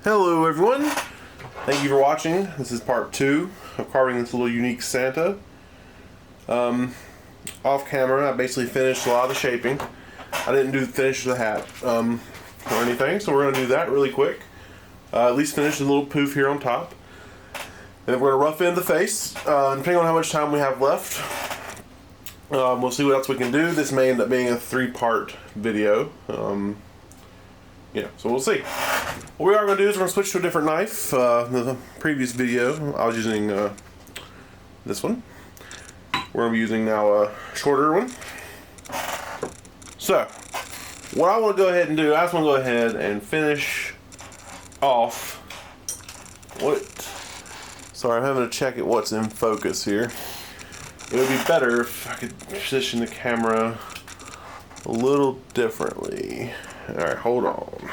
Hello everyone, thank you for watching. This is part 2 of carving this little unique Santa. Off camera I basically finished a lot of the shaping. I didn't finish the hat or anything, so we're going to do that really quick. At least finish the little poof here on top. And we're going to rough in the face, depending on how much time we have left. We'll see what else we can do. This may end up being a 3-part video. Yeah, so we'll see. What we are going to do is we're going to switch to a different knife. The previous video, I was using this one. We're going to be using now a shorter one. So, what I want to go ahead and do, I just want to go ahead and finish off sorry, I'm having to check at what's in focus here. It would be better if I could position the camera a little differently. Alright, hold on.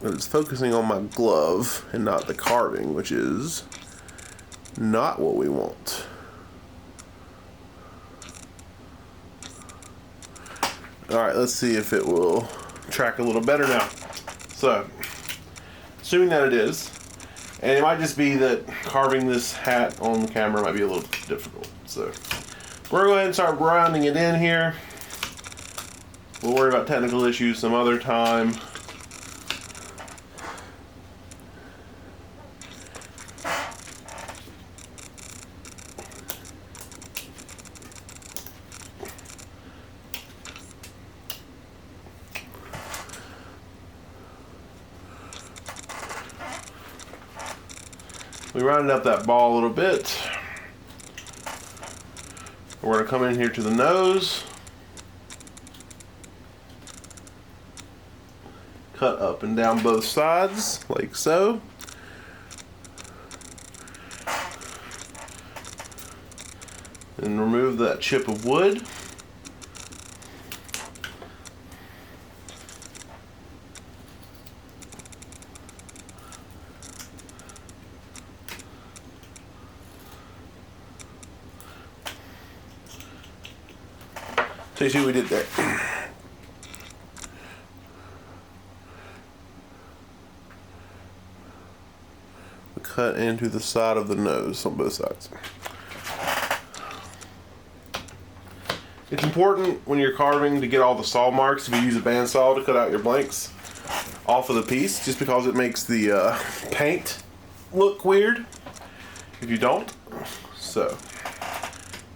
It's focusing on my glove and not the carving, which is not what we want. Alright, let's see if it will track a little better now. So, assuming that it is, and it might just be that carving this hat on the camera might be a little difficult. So, we're going to go ahead and start rounding it in here. We'll worry about technical issues some other time. We rounded up that ball a little bit. We're going to come in here to the nose. Cut up and down both sides, like so. And remove that chip of wood. So you see what we did there. We cut into the side of the nose on both sides. It's important when you're carving to get all the saw marks, if you use a bandsaw to cut out your blanks off of the piece, just because it makes the paint look weird if you don't. So,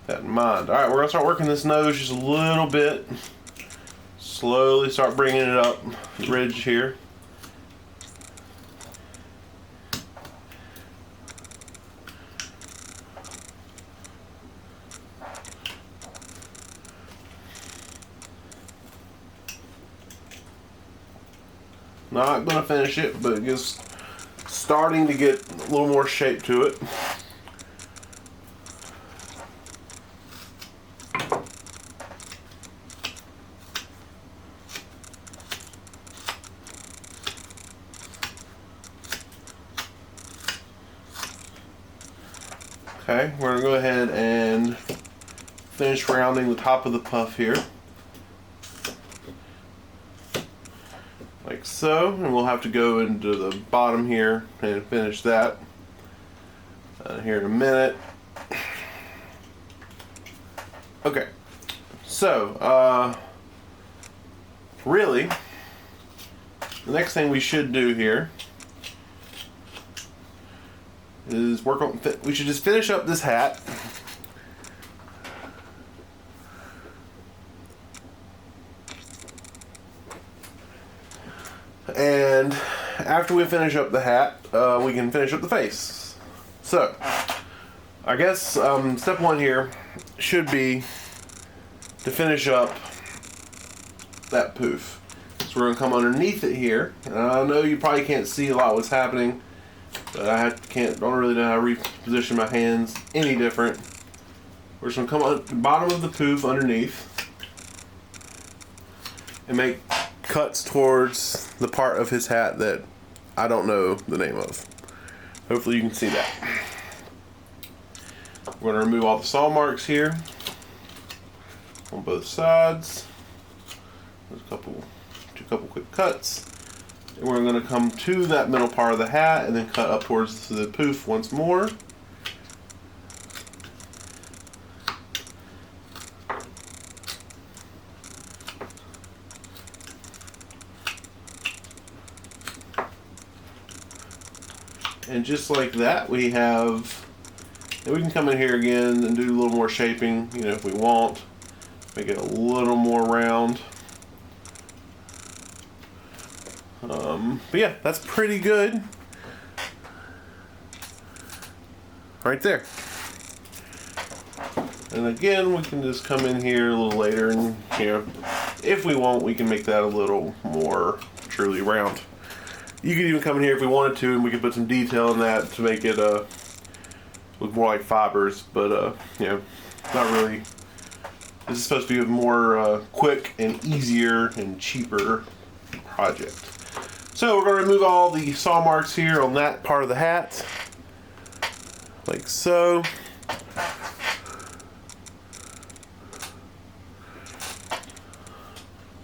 that in mind. Alright, we're going to start working this nose just a little bit. Slowly start bringing it up the ridge here. Not going to finish it, but just starting to get a little more shape to it. Okay, we're going to go ahead and finish rounding the top of the puff here. Like so, and we'll have to go into the bottom here and finish that here in a minute. Okay, so really, the next thing we should do here is work on. We should just finish up this hat. And after we finish up the hat, we can finish up the face. So, I guess step 1 here should be to finish up that poof. So we're going to come underneath it here. And I know you probably can't see a lot what's happening, but I don't really know how to reposition my hands any different. We're just going to come on the bottom of the poof underneath and make cuts towards the part of his hat that I don't know the name of. Hopefully you can see that. We're going to remove all the saw marks here on both sides. There's a couple quick cuts. And we're going to come to that middle part of the hat and then cut up towards the poof once more. And just like that, we have, and we can come in here again and do a little more shaping, you know, if we want. Make it a little more round. But yeah, that's pretty good. Right there. And again, we can just come in here a little later and, you know, if we want, we can make that a little more truly round. You could even come in here if we wanted to, and we could put some detail in that to make it look more like fibers, but you know, not really. This is supposed to be a more quick and easier and cheaper project. So we're going to remove all the saw marks here on that part of the hat, like so.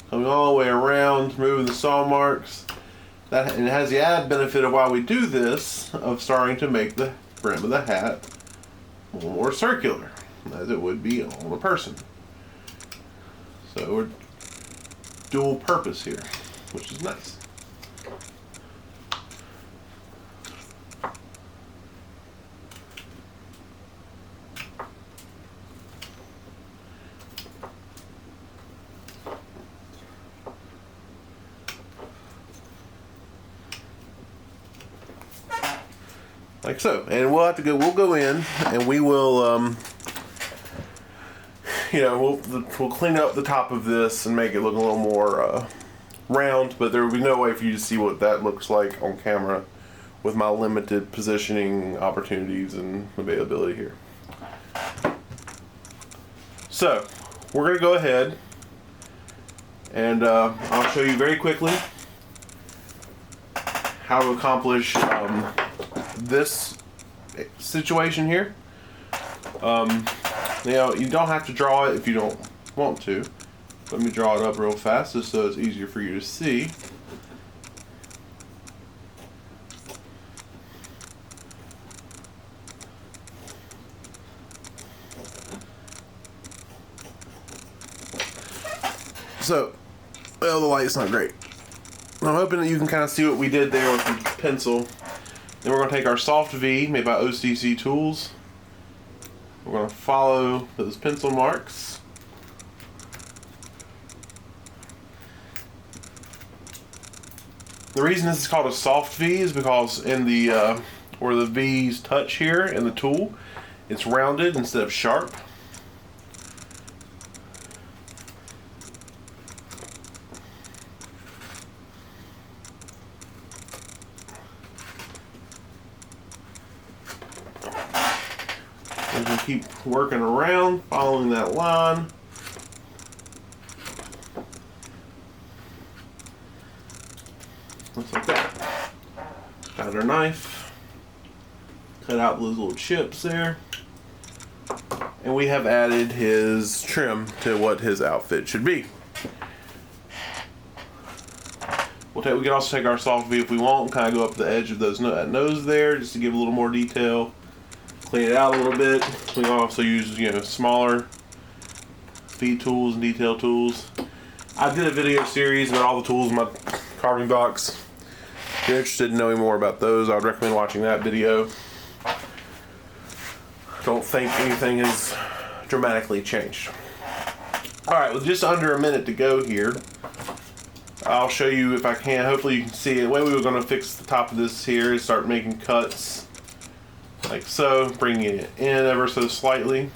Coming all the way around, removing the saw marks. And it has the added benefit of while we do this, of starting to make the brim of the hat more circular, as it would be on a person. So we're dual purpose here, which is nice. Like so, and we'll have to go. We'll go in, and we will, you know, we'll clean up the top of this and make it look a little more round. But there will be no way for you to see what that looks like on camera with my limited positioning opportunities and availability here. So we're gonna go ahead, and I'll show you very quickly how to accomplish this situation here. You know, you don't have to draw it if you don't want to. Let me draw it up real fast just so it's easier for you to see. So, well, the light's not great. I'm hoping that you can kind of see what we did there with the pencil. Then we're going to take our soft V made by OCC Tools. We're going to follow those pencil marks. The reason this is called a soft V is because in the where the V's touch here in the tool, it's rounded instead of sharp. We can keep working around, following that line. Just like that. Got our knife. Cut out those little chips there. And we have added his trim to what his outfit should be. We can also take our soft V if we want and kind of go up the edge of that nose there just to give a little more detail. Clean it out a little bit. We can also use, you know, smaller feed tools and detail tools. I did a video series about all the tools in my carving box. If you're interested in knowing more about those, I would recommend watching that video. Don't think anything has dramatically changed. Alright, with just under a minute to go here, I'll show you if I can. Hopefully you can see it. The way we were going to fix the top of this here is start making cuts like so, bringing it in ever so slightly.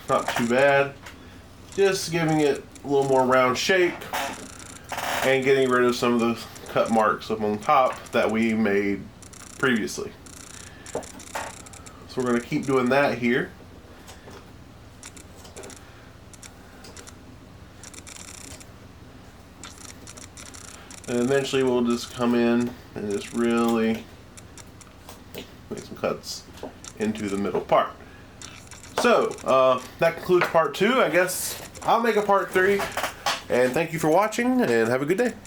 Not too bad. Just giving it a little more round shape and getting rid of some of those cut marks up on top that we made previously. So we're going to keep doing that here. And eventually we'll just come in and just really make some cuts into the middle part. So, that concludes part 2. I guess I'll make a part 3. And thank you for watching, and have a good day.